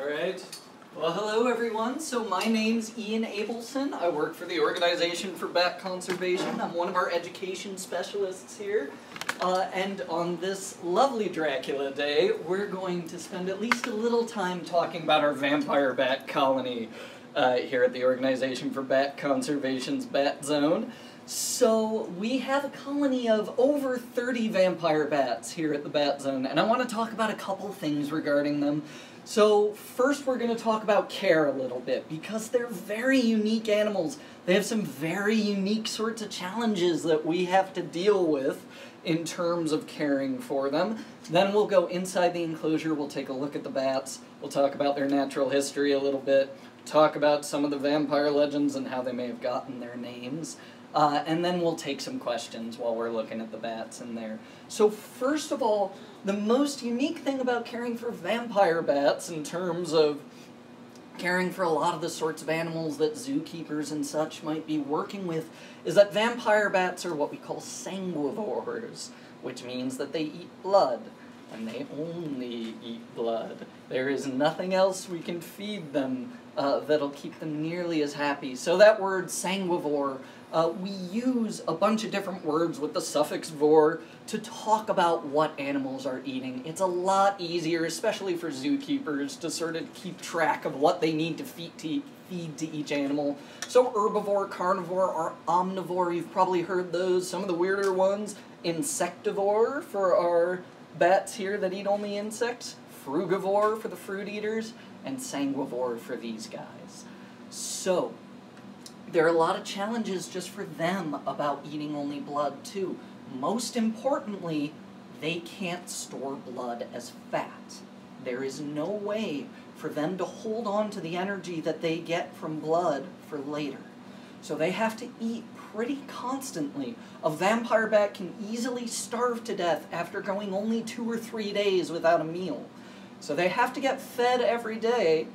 Alright. Well, hello everyone. So my name's Ian Ableton. I work for the Organization for Bat Conservation. I'm one of our education specialists here. And on this lovely Dracula day, we're going to spend at least a little time talking about our vampire bat colony here at the Organization for Bat Conservation's Bat Zone. So we have a colony of over 30 vampire bats here at the Bat Zone, and I want to talk about a couple things regarding them. So first we're going to talk about care a little bit, because they're very unique animals. They have some very unique sorts of challenges that we have to deal with in terms of caring for them. Then we'll go inside the enclosure, we'll take a look at the bats, we'll talk about their natural history a little bit, talk about some of the vampire legends and how they may have gotten their names. And then we'll take some questions while we're looking at the bats in there. So first of all, the most unique thing about caring for vampire bats in terms of caring for a lot of the sorts of animals that zookeepers and such might be working with is that vampire bats are what we call sanguivores, which means that they eat blood, and they only eat blood. There is nothing else we can feed them that'll keep them nearly as happy. So that word sanguivore, we use a bunch of different words with the suffix vor to talk about what animals are eating. It's a lot easier, especially for zookeepers, to sort of keep track of what they need to feed to each animal. So herbivore, carnivore, or omnivore, you've probably heard those. Some of the weirder ones, insectivore for our bats here that eat only insects, frugivore for the fruit eaters, and sanguivore for these guys. So there are a lot of challenges just for them about eating only blood too. Most importantly, they can't store blood as fat. There is no way for them to hold on to the energy that they get from blood for later. So they have to eat pretty constantly. A vampire bat can easily starve to death after going only 2 or 3 days without a meal. So they have to get fed every day,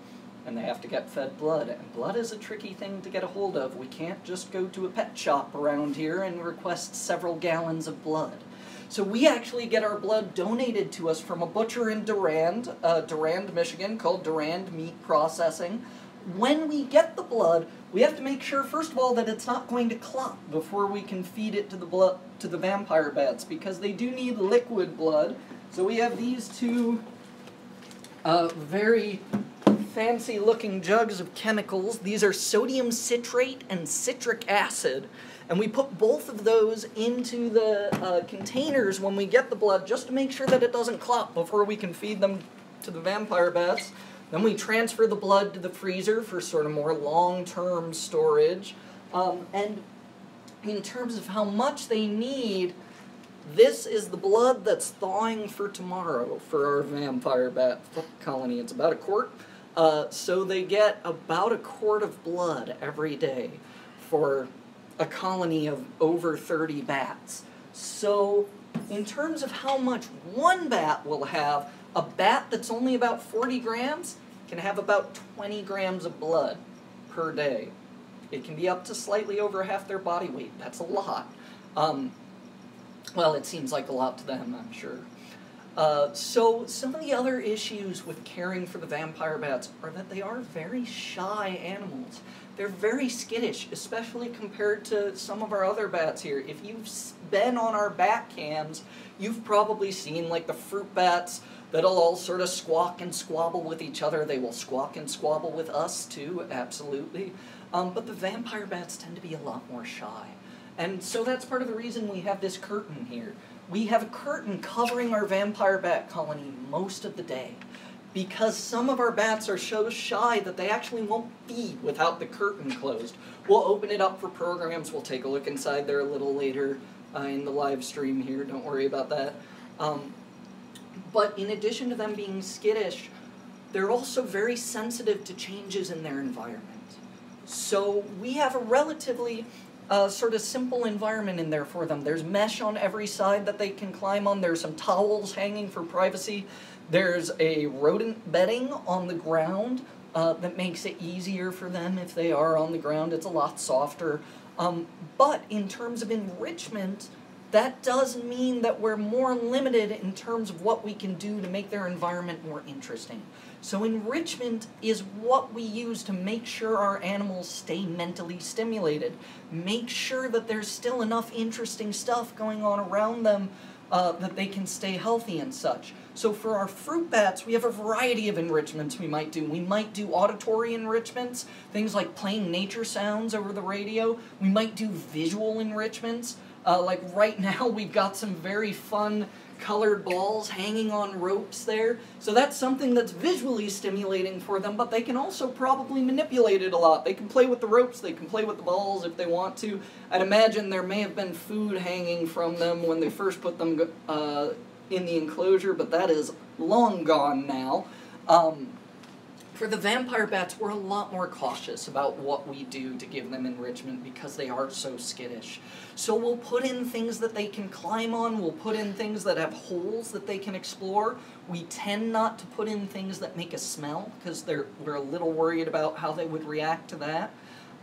and they have to get fed blood. And blood is a tricky thing to get a hold of. We can't just go to a pet shop around here and request several gallons of blood. So we actually get our blood donated to us from a butcher in Durand, Michigan, called Durand Meat Processing. When we get the blood, we have to make sure, first of all, that it's not going to clot before we can feed it to the vampire bats, because they do need liquid blood. So we have these two very fancy-looking jugs of chemicals. These are sodium citrate and citric acid, and we put both of those into the containers when we get the blood, just to make sure that it doesn't clot before we can feed them to the vampire bats. Then we transfer the blood to the freezer for sort of more long-term storage. And in terms of how much they need, this is the blood that's thawing for tomorrow for our vampire bat colony. It's about a quart. So they get about a quart of blood every day for a colony of over 30 bats. So in terms of how much one bat will have, a bat that's only about 40 grams can have about 20 grams of blood per day. It can be up to slightly over half their body weight. That's a lot. Well, it seems like a lot to them, I'm sure. So some of the other issues with caring for the vampire bats are that they are very shy animals. They're very skittish, especially compared to some of our other bats here. If you've been on our bat cams, you've probably seen like the fruit bats that'll all sort of squawk and squabble with each other. They will squawk and squabble with us too, absolutely. But the vampire bats tend to be a lot more shy. And so that's part of the reason we have this curtain here. We have a curtain covering our vampire bat colony most of the day, because some of our bats are so shy that they actually won't feed without the curtain closed. We'll open it up for programs. We'll take a look inside there a little later in the live stream here. Don't worry about that. But in addition to them being skittish, they're also very sensitive to changes in their environment. So we have a relatively sort of simple environment in there for them. There's mesh on every side that they can climb on. There's some towels hanging for privacy. There's a rodent bedding on the ground that makes it easier for them if they are on the ground. It's a lot softer. But in terms of enrichment, that does mean that we're more limited in terms of what we can do to make their environment more interesting. So enrichment is what we use to make sure our animals stay mentally stimulated, make sure that there's still enough interesting stuff going on around them that they can stay healthy and such. So for our fruit bats, we have a variety of enrichments we might do. We might do auditory enrichments, things like playing nature sounds over the radio. We might do visual enrichments. Like right now, we've got some very fun colored balls hanging on ropes there. So that's something that's visually stimulating for them, but they can also probably manipulate it a lot. They can play with the ropes, they can play with the balls if they want to. I'd imagine there may have been food hanging from them when they first put them in the enclosure, but that is long gone now. For the vampire bats, we're a lot more cautious about what we do to give them enrichment because they are so skittish. So we'll put in things that they can climb on, we'll put in things that have holes that they can explore. We tend not to put in things that make a smell because we're a little worried about how they would react to that.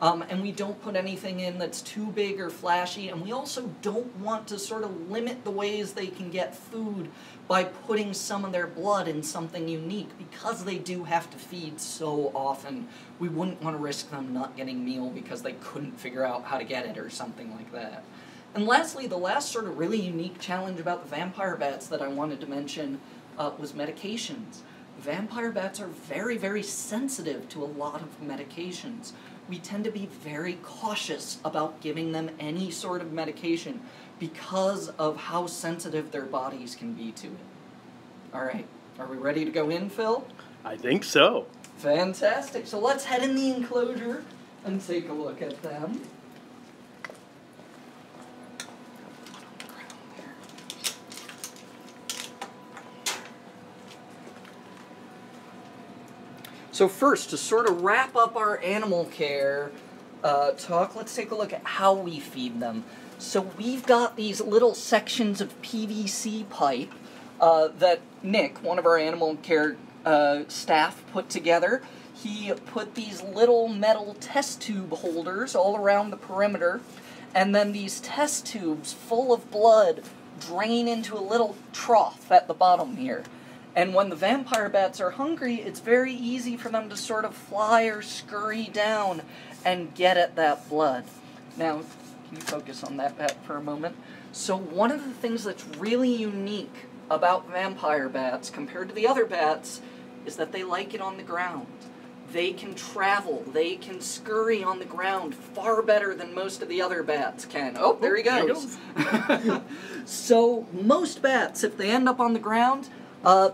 And we don't put anything in that's too big or flashy, and we also don't want to sort of limit the ways they can get food by putting some of their blood in something unique. Because they do have to feed so often, we wouldn't want to risk them not getting meal because they couldn't figure out how to get it or something like that. And lastly, the last sort of really unique challenge about the vampire bats that I wanted to mention was medications. Vampire bats are very, very sensitive to a lot of medications. We tend to be very cautious about giving them any sort of medication because of how sensitive their bodies can be to it. All right, are we ready to go in, Phil? I think so. Fantastic. So let's head in the enclosure and take a look at them. So first, to sort of wrap up our animal care talk, let's take a look at how we feed them. So we've got these little sections of PVC pipe that Nick, one of our animal care staff, put together. He put these little metal test tube holders all around the perimeter, and then these test tubes full of blood drain into a little trough at the bottom here. And when the vampire bats are hungry, it's very easy for them to sort of fly or scurry down and get at that blood. Now, can you focus on that bat for a moment? So one of the things that's really unique about vampire bats compared to the other bats is that they like it on the ground. They can travel, they can scurry on the ground far better than most of the other bats can. Oh, there he goes. So most bats, if they end up on the ground,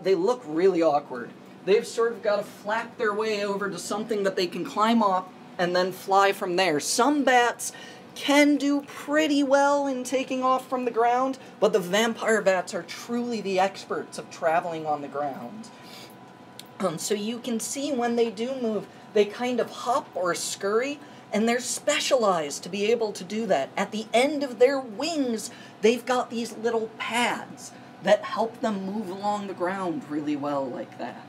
they look really awkward. They've sort of got to flap their way over to something that they can climb up and then fly from there. Some bats can do pretty well in taking off from the ground, but the vampire bats are truly the experts of traveling on the ground. So you can see when they do move, they kind of hop or scurry, and they're specialized to be able to do that. At the end of their wings, they've got these little pads that help them move along the ground really well like that.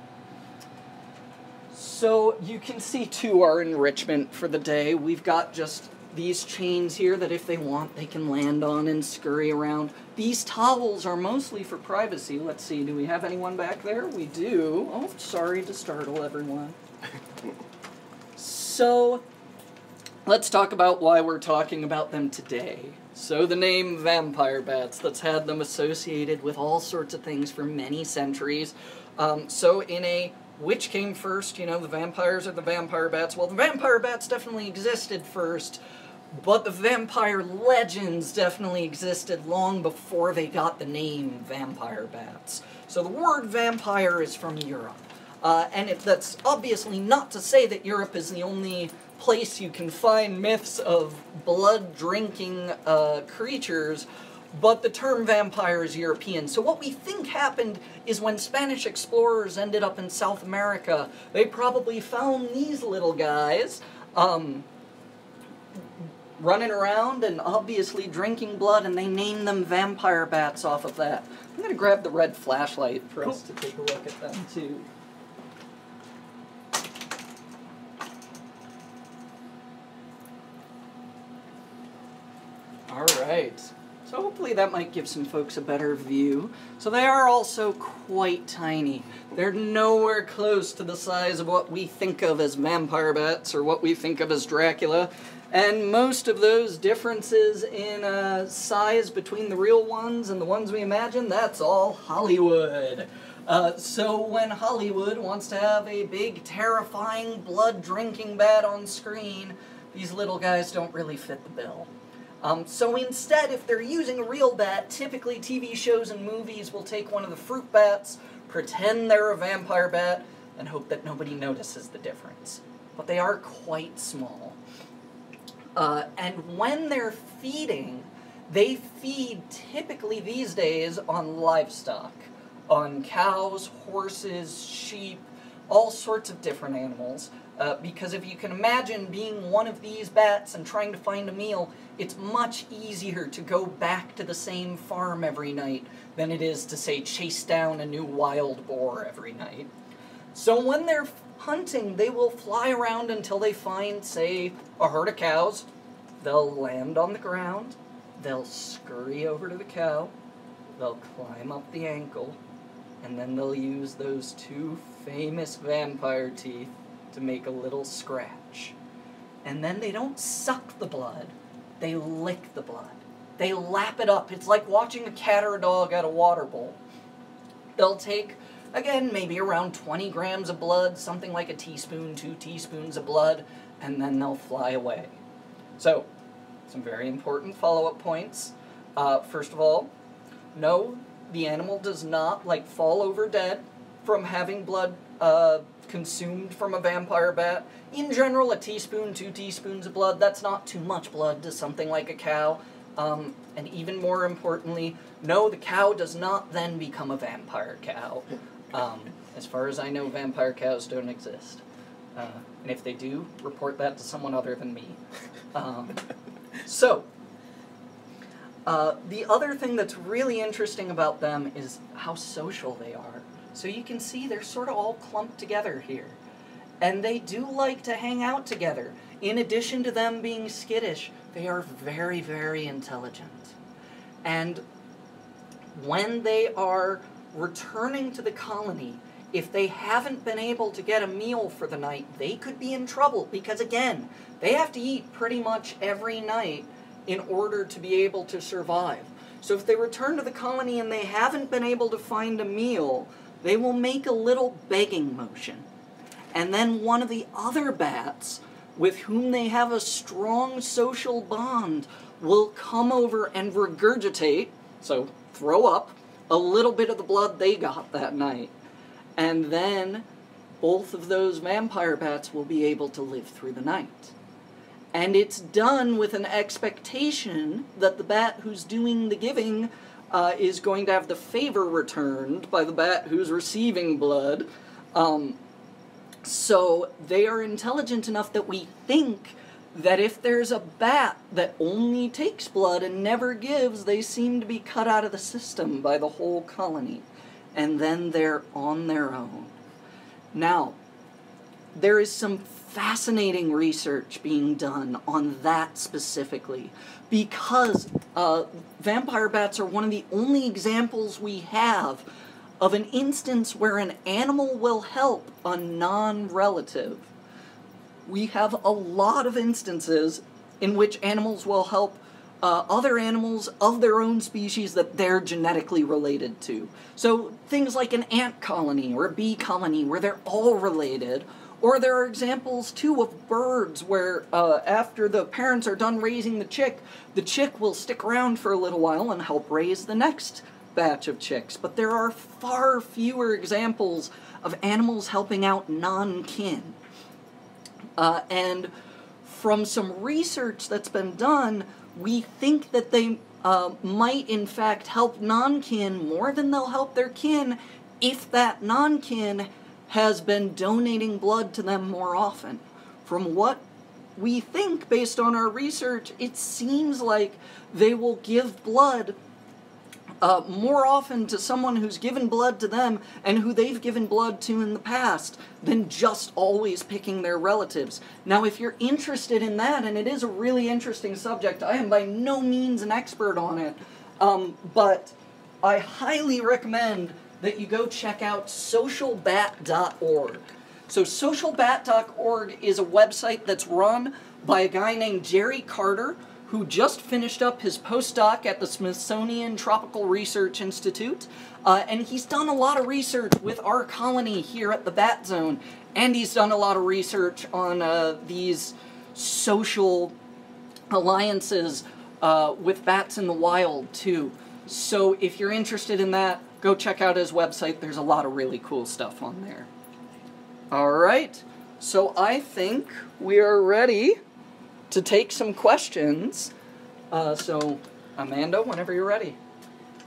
So you can see too our enrichment for the day. We've got just these chains here that if they want they can land on and scurry around. These towels are mostly for privacy. Let's see, do we have anyone back there? We do. Oh, sorry to startle everyone. So let's talk about why we're talking about them today. So the name vampire bats, that's had them associated with all sorts of things for many centuries. So in a which came first, you know, the vampires or the vampire bats? Well, the vampire bats definitely existed first, but the vampire legends definitely existed long before they got the name vampire bats. So the word vampire is from Europe. And that's obviously not to say that Europe is the only place you can find myths of blood-drinking creatures, but the term vampire is European. So what we think happened is when Spanish explorers ended up in South America, they probably found these little guys running around and obviously drinking blood, and they named them vampire bats off of that. I'm going to grab the red flashlight for us to take a look at them, too. All right. So hopefully that might give some folks a better view. So they are also quite tiny. They're nowhere close to the size of what we think of as vampire bats or what we think of as Dracula. And most of those differences in size between the real ones and the ones we imagine, that's all Hollywood. So when Hollywood wants to have a big, terrifying, blood-drinking bat on screen, these little guys don't really fit the bill. So instead, if they're using a real bat, typically TV shows and movies will take one of the fruit bats, pretend they're a vampire bat, and hope that nobody notices the difference. But they are quite small. And when they're feeding, they feed typically these days on livestock, on cows, horses, sheep, all sorts of different animals. Because if you can imagine being one of these bats and trying to find a meal, it's much easier to go back to the same farm every night than it is to, say, chase down a new wild boar every night. So when they're hunting, they will fly around until they find, say, a herd of cows. They'll land on the ground, they'll scurry over to the cow, they'll climb up the ankle, and then they'll use those two famous vampire teeth to make a little scratch. And then they don't suck the blood, they lick the blood. They lap it up. It's like watching a cat or a dog at a water bowl. They'll take, again, maybe around 20 grams of blood, something like a teaspoon, 2 teaspoons of blood, and then they'll fly away. So, some very important follow-up points. First of all, no, the animal does not, fall over dead from having blood consumed from a vampire bat. In general, a teaspoon, 2 teaspoons of blood, that's not too much blood to something like a cow. And even more importantly, no, the cow does not then become a vampire cow. As far as I know, vampire cows don't exist. And if they do, report that to someone other than me. The other thing that's really interesting about them is how social they are. So you can see they're sort of all clumped together here. And they do like to hang out together. In addition to them being skittish, they are very, very intelligent. And when they are returning to the colony, if they haven't been able to get a meal for the night, they could be in trouble because, again, they have to eat pretty much every night in order to be able to survive. So if they return to the colony and they haven't been able to find a meal, they will make a little begging motion. And then one of the other bats, with whom they have a strong social bond, will come over and regurgitate, so throw up, a little bit of the blood they got that night. And then both of those vampire bats will be able to live through the night. And it's done with an expectation that the bat who's doing the giving is going to have the favor returned by the bat who's receiving blood. So they are intelligent enough that we think that if there's a bat that only takes blood and never gives, they seem to be cut out of the system by the whole colony. And then they're on their own. Now, there is some fascinating research being done on that specifically, because vampire bats are one of the only examples we have of an instance where an animal will help a non-relative. We have a lot of instances in which animals will help other animals of their own species that they're genetically related to. So things like an ant colony or a bee colony where they're all related. Or there are examples, too, of birds where after the parents are done raising the chick will stick around for a little while and help raise the next batch of chicks. But there are far fewer examples of animals helping out non-kin. And from some research that's been done, we think that they might, in fact, help non-kin more than they'll help their kin if that non-kin has been donating blood to them more often. From what we think, based on our research, it seems like they will give blood more often to someone who's given blood to them and who they've given blood to in the past than just always picking their relatives. Now, if you're interested in that, and it is a really interesting subject, I am by no means an expert on it, but I highly recommend that you go check out socialbat.org. So socialbat.org is a website that's run by a guy named Jerry Carter, who just finished up his postdoc at the Smithsonian Tropical Research Institute, and he's done a lot of research with our colony here at the Bat Zone, and he's done a lot of research on these social alliances with bats in the wild, too. So if you're interested in that, go check out his website. There's a lot of really cool stuff on there. Alright, so I think we are ready to take some questions. So, Amanda, whenever you're ready.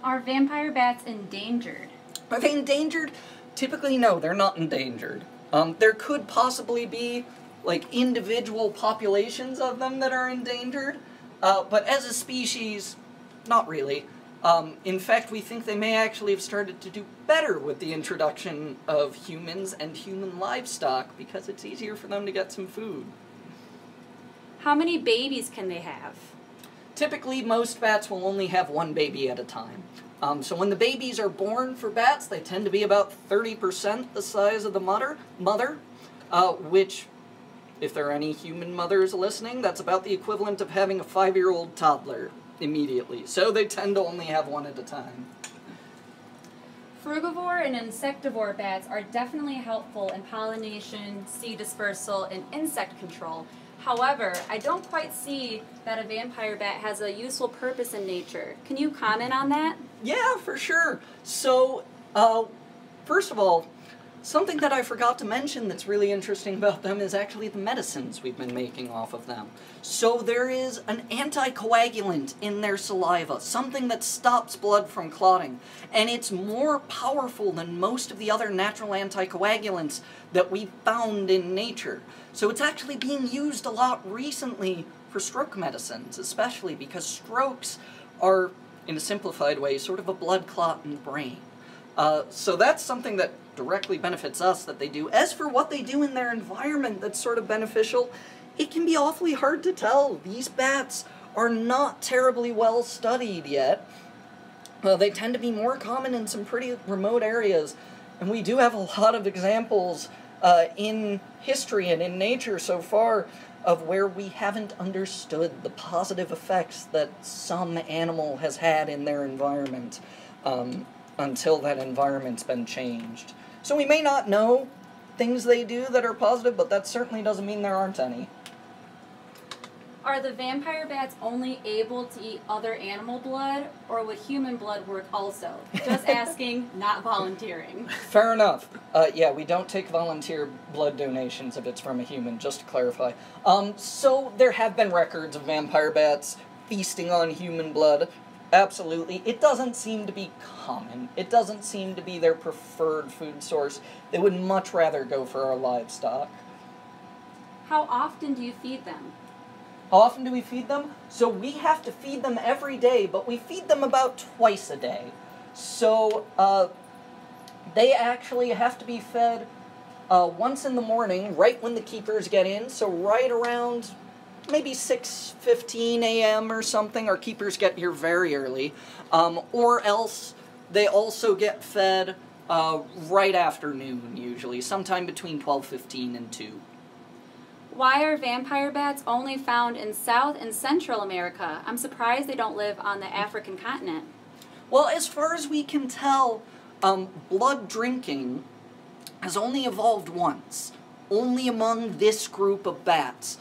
Are vampire bats endangered? Are they endangered? Typically, no, they're not endangered. There could possibly be, like, individual populations of them that are endangered, but as a species, not really. In fact, we think they may actually have started to do better with the introduction of humans and human livestock because it's easier for them to get some food. How many babies can they have? Typically, most bats will only have one baby at a time. So when the babies are born for bats, they tend to be about 30% the size of the mother, which, if there are any human mothers listening, that's about the equivalent of having a 5-year-old toddler immediately. So they tend to only have one at a time. Frugivore and insectivore bats are definitely helpful in pollination, seed dispersal, and insect control. However, I don't quite see that a vampire bat has a useful purpose in nature. Can you comment on that? Yeah, for sure. So, first of all, something that I forgot to mention that's really interesting about them is actually the medicines we've been making off of them. So there is an anticoagulant in their saliva, something that stops blood from clotting, and it's more powerful than most of the other natural anticoagulants that we've found in nature. So it's actually being used a lot recently for stroke medicines, especially because strokes are, in a simplified way, sort of a blood clot in the brain. So that's something that directly benefits us that they do. As for what they do in their environment that's sort of beneficial, it can be awfully hard to tell. These bats are not terribly well studied yet. They tend to be more common in some pretty remote areas, and we do have a lot of examples in history and in nature so far of where we haven't understood the positive effects that some animal has had in their environment until that environment's been changed. So we may not know things they do that are positive, but that certainly doesn't mean there aren't any. Are the vampire bats only able to eat other animal blood, or would human blood work also? Just asking, not volunteering. Fair enough. Yeah, we don't take volunteer blood donations if it's from a human, just to clarify. So there have been records of vampire bats feasting on human blood. Absolutely. It doesn't seem to be common. It doesn't seem to be their preferred food source. They would much rather go for our livestock. How often do you feed them? How often do we feed them? So we have to feed them every day, but we feed them about twice a day. So they actually have to be fed once in the morning, right when the keepers get in, so right around maybe 6:15 a.m. or something. Our keepers get here very early. Or else they also get fed right after noon, usually, sometime between 12:15 and 2. Why are vampire bats only found in South and Central America? I'm surprised they don't live on the African continent. Well, as far as we can tell, blood drinking has only evolved once, only among this group of bats,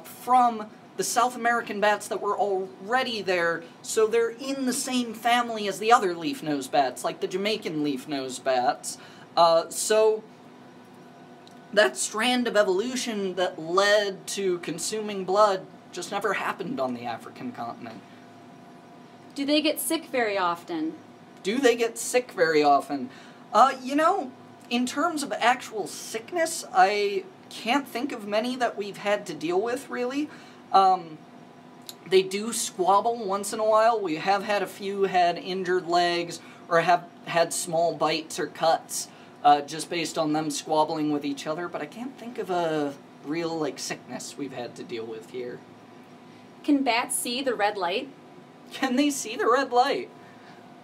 from the South American bats that were already there, so they're in the same family as the other leaf-nosed bats, like the Jamaican leaf-nosed bats. So that strand of evolution that led to consuming blood just never happened on the African continent. Do they get sick very often? Do they get sick very often? In terms of actual sickness, I can't think of many that we've had to deal with, really. They do squabble once in a while. We have had a few had injured legs or have had small bites or cuts just based on them squabbling with each other, but I can't think of a real, like, sickness we've had to deal with here. Can bats see the red light? Can they see the red light?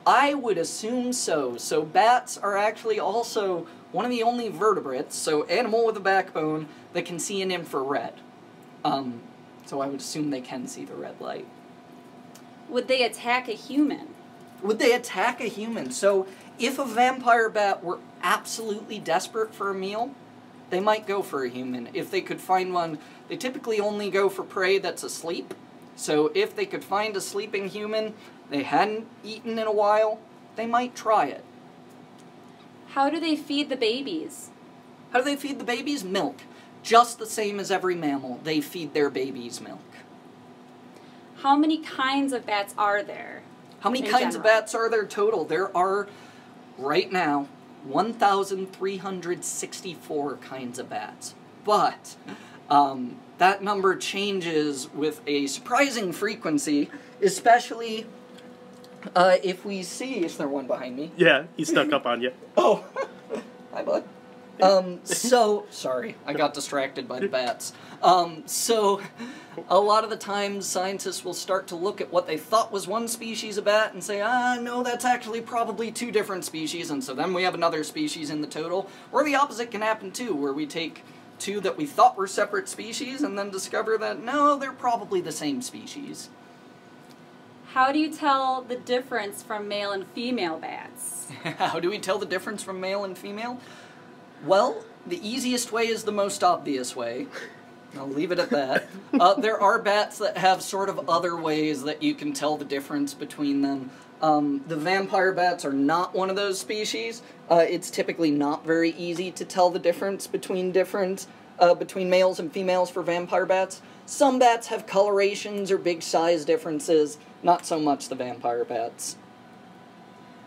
I would assume so. So bats are actually also one of the only vertebrates, so animal with a backbone, that can see in infrared. So I would assume they can see the red light. Would they attack a human? Would they attack a human? So if a vampire bat were absolutely desperate for a meal, they might go for a human. If they could find one, they typically only go for prey that's asleep. So if they could find a sleeping human they hadn't eaten in a while, they might try it. How do they feed the babies? How do they feed the babies? Milk. Just the same as every mammal. They feed their babies milk. How many kinds of bats are there? How many kinds of bats are there total? There are, right now, 1,364 kinds of bats. But that number changes with a surprising frequency, especially if we see... Is there one behind me? Yeah, he snuck up on you. Oh, hi, bud. Sorry, I got distracted by the bats. So, a lot of the times scientists will start to look at what they thought was one species of bat and say, no, that's actually probably two different species, and so then we have another species in the total. Or the opposite can happen too, where we take two that we thought were separate species and then discover that, no, they're probably the same species. How do you tell the difference from male and female bats? How do we tell the difference from male and female? Well, the easiest way is the most obvious way. I'll leave it at that. There are bats that have sort of other ways that you can tell the difference between them. The vampire bats are not one of those species. It's typically not very easy to tell the difference between between males and females for vampire bats. Some bats have colorations or big size differences, not so much the vampire bats.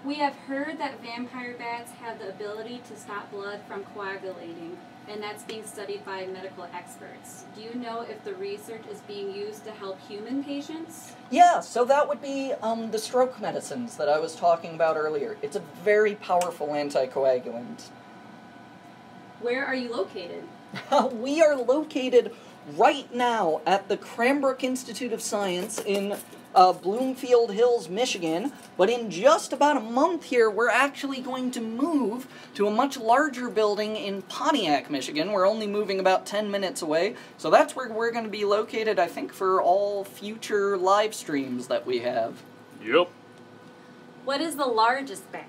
We have heard that vampire bats have the ability to stop blood from coagulating, and that's being studied by medical experts. Do you know if the research is being used to help human patients? Yeah, so that would be the stroke medicines that I was talking about earlier. It's a very powerful anticoagulant. Where are you located? We are located right now at the Cranbrook Institute of Science in Bloomfield Hills, Michigan, but in just about a month here, we're actually going to move to a much larger building in Pontiac, Michigan. We're only moving about 10 minutes away, so that's where we're going to be located, I think, for all future live streams that we have. Yep. What is the largest bat?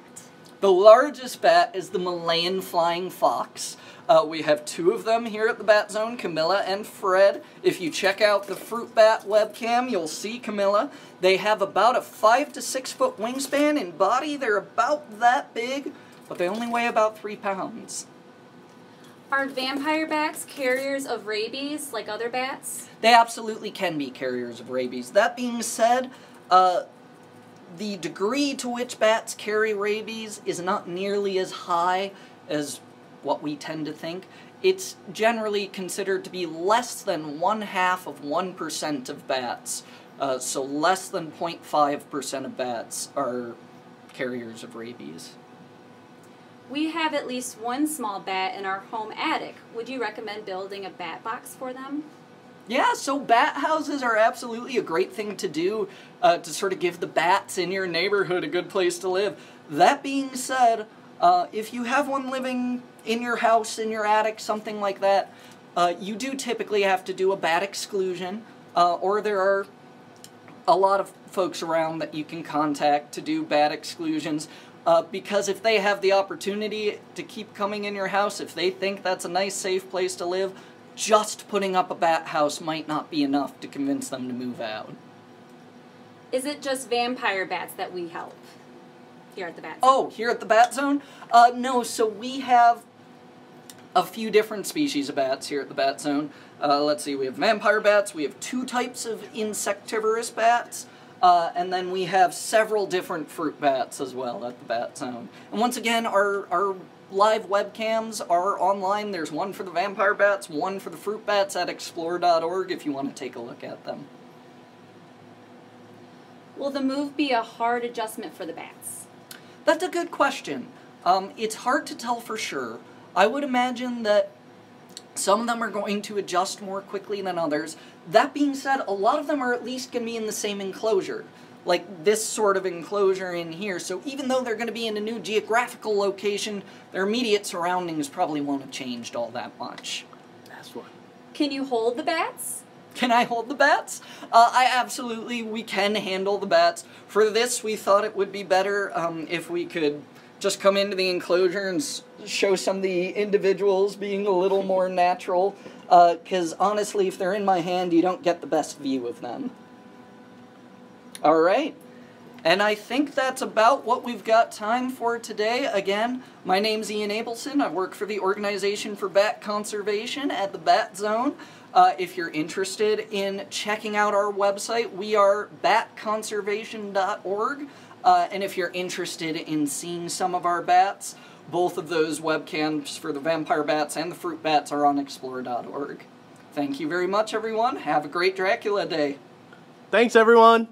The largest bat is the Malayan flying fox. We have two of them here at the Bat Zone, Camilla and Fred. If you check out the Fruit Bat webcam, you'll see Camilla. They have about a 5 to 6 foot wingspan. In body, they're about that big, but they only weigh about 3 pounds. Are vampire bats carriers of rabies like other bats? They absolutely can be carriers of rabies. That being said, the degree to which bats carry rabies is not nearly as high as what we tend to think. It's generally considered to be less than 0.5% of bats. So less than 0.5% of bats are carriers of rabies. We have at least one small bat in our home attic. Would you recommend building a bat box for them? Yeah, so bat houses are absolutely a great thing to do to sort of give the bats in your neighborhood a good place to live. That being said, if you have one living in your house, in your attic, something like that, you do typically have to do a bat exclusion, or there are a lot of folks around that you can contact to do bat exclusions, because if they have the opportunity to keep coming in your house, if they think that's a nice, safe place to live, just putting up a bat house might not be enough to convince them to move out. Is it just vampire bats that we help here at the Bat Zone? Oh, here at the Bat Zone? No, so we have a few different species of bats here at the Bat Zone. Let's see, we have vampire bats, we have 2 types of insectivorous bats, and then we have several different fruit bats as well at the Bat Zone. And once again, our live webcams are online. There's one for the vampire bats, one for the fruit bats at explore.org if you want to take a look at them. Will the move be a hard adjustment for the bats? That's a good question. It's hard to tell for sure. I would imagine that some of them are going to adjust more quickly than others. That being said, a lot of them are at least going to be in the same enclosure, like this sort of enclosure in here. So even though they're going to be in a new geographical location, their immediate surroundings probably won't have changed all that much. That's what. Can you hold the bats? Can I hold the bats? We can handle the bats. For this, we thought it would be better if we could just come into the enclosure and show some of the individuals being a little more natural, because honestly, if they're in my hand, you don't get the best view of them. Alright, and I think that's about what we've got time for today. Again, my name's Ian Ableton. I work for the Organization for Bat Conservation at the Bat Zone. If you're interested in checking out our website, we are batconservation.org. And if you're interested in seeing some of our bats, both of those webcams for the vampire bats and the fruit bats are on explore.org. Thank you very much, everyone. Have a great Dracula Day. Thanks, everyone.